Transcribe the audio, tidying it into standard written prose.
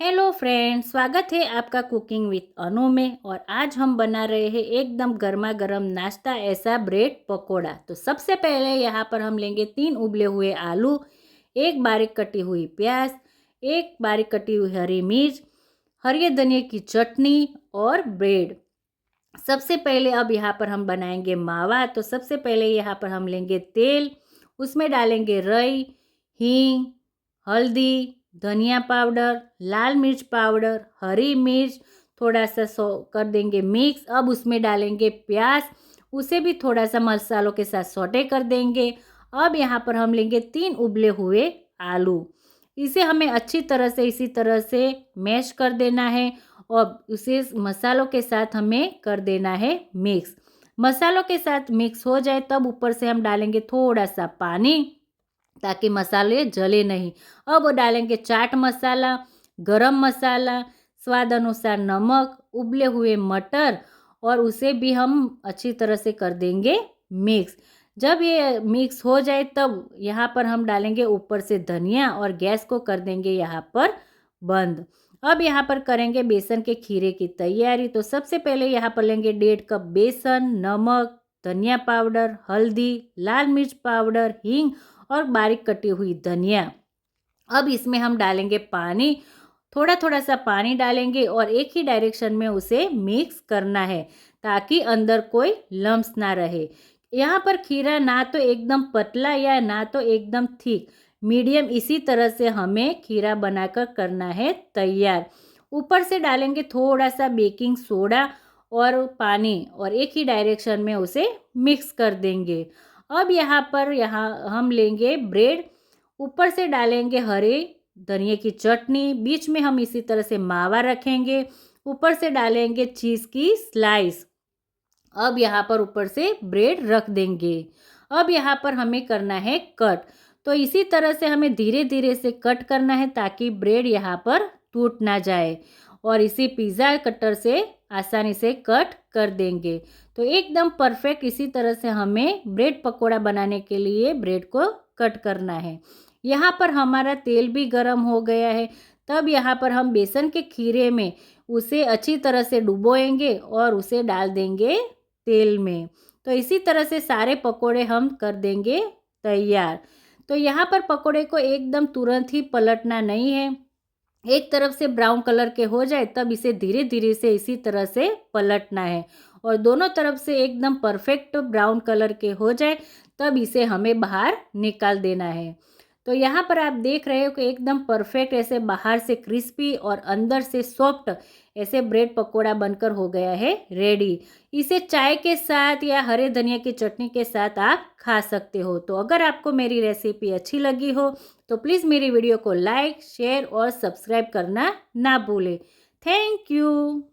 Hello friends, स्वागत है आपका कुकिंग विथ अनु में। और आज हम बना रहे हैं एकदम गर्मा गर्म नाश्ता ऐसा ब्रेड पकोड़ा। तो सबसे पहले यहाँ पर हम लेंगे 3 उबले हुए आलू, एक बारीक कटी हुई प्याज, एक बारीक कटी हुई हरी मिर्च, हरी धनिया की चटनी और ब्रेड। सबसे पहले अब यहाँ पर हम बनाएंगे मावा। तो सबसे पहले यहाँ पर हम लेंगे तेल, उसमें डालेंगे राई, हींग, हल्दी, धनिया पाउडर, लाल मिर्च पाउडर, हरी मिर्च, थोड़ा सा कर देंगे मिक्स। अब उसमें डालेंगे प्याज, उसे भी थोड़ा सा मसालों के साथ सौटे कर देंगे। अब यहाँ पर हम लेंगे 3 उबले हुए आलू, इसे हमें अच्छी तरह से इसी तरह से मैश कर देना है और उसे मसालों के साथ हमें कर देना है मिक्स। मसालों के साथ मिक्स हो जाए तब ऊपर से हम डालेंगे थोड़ा सा पानी ताकि मसाले जले नहीं। अब डालेंगे चाट मसाला, गरम मसाला, स्वाद अनुसार नमक, उबले हुए मटर और उसे भी हम अच्छी तरह से कर देंगे मिक्स। जब ये मिक्स हो जाए तब यहाँ पर हम डालेंगे ऊपर से धनिया और गैस को कर देंगे यहाँ पर बंद। अब यहाँ पर करेंगे बेसन के खीरे की तैयारी। तो सबसे पहले यहाँ पर लेंगे 1.5 कप बेसन, नमक, धनिया पाउडर, हल्दी, लाल मिर्च पाउडर, हींग और बारीक कटी हुई धनिया। अब इसमें हम डालेंगे पानी, थोड़ा थोड़ा सा पानी डालेंगे और एक ही डायरेक्शन में उसे मिक्स करना है ताकि अंदर कोई लम्स ना रहे। यहाँ पर खीरा ना तो एकदम पतला या ना तो एकदम थिक, मीडियम इसी तरह से हमें खीरा बनाकर करना है तैयार। ऊपर से डालेंगे थोड़ा सा बेकिंग सोडा और पानी और एक ही डायरेक्शन में उसे मिक्स कर देंगे। अब यहाँ हम लेंगे ब्रेड, ऊपर से डालेंगे हरे धनिया की चटनी, बीच में हम इसी तरह से मावा रखेंगे, ऊपर से डालेंगे चीज़ की स्लाइस। अब यहाँ पर ऊपर से ब्रेड रख देंगे। अब यहाँ पर हमें करना है कट। तो इसी तरह से हमें धीरे धीरे से कट करना है ताकि ब्रेड यहाँ पर टूट ना जाए और इसी पिज़्ज़ा कटर से आसानी से कट कर देंगे। तो एकदम परफेक्ट इसी तरह से हमें ब्रेड पकोड़ा बनाने के लिए ब्रेड को कट करना है। यहाँ पर हमारा तेल भी गर्म हो गया है। तब यहाँ पर हम बेसन के खीरे में उसे अच्छी तरह से डुबोएंगे और उसे डाल देंगे तेल में। तो इसी तरह से सारे पकोड़े हम कर देंगे तैयार। तो यहाँ पर पकोड़े को एकदम तुरंत ही पलटना नहीं है, एक तरफ से ब्राउन कलर के हो जाए तब इसे धीरे धीरे से इसी तरह से पलटना है और दोनों तरफ से एकदम परफेक्ट ब्राउन कलर के हो जाए तब इसे हमें बाहर निकाल देना है। तो यहाँ पर आप देख रहे हो कि एकदम परफेक्ट ऐसे बाहर से क्रिस्पी और अंदर से सॉफ्ट ऐसे ब्रेड पकोड़ा बनकर हो गया है रेडी। इसे चाय के साथ या हरे धनिया की चटनी के साथ आप खा सकते हो। तो अगर आपको मेरी रेसिपी अच्छी लगी हो तो प्लीज़ मेरी वीडियो को लाइक, शेयर और सब्सक्राइब करना ना भूलें। Thank you.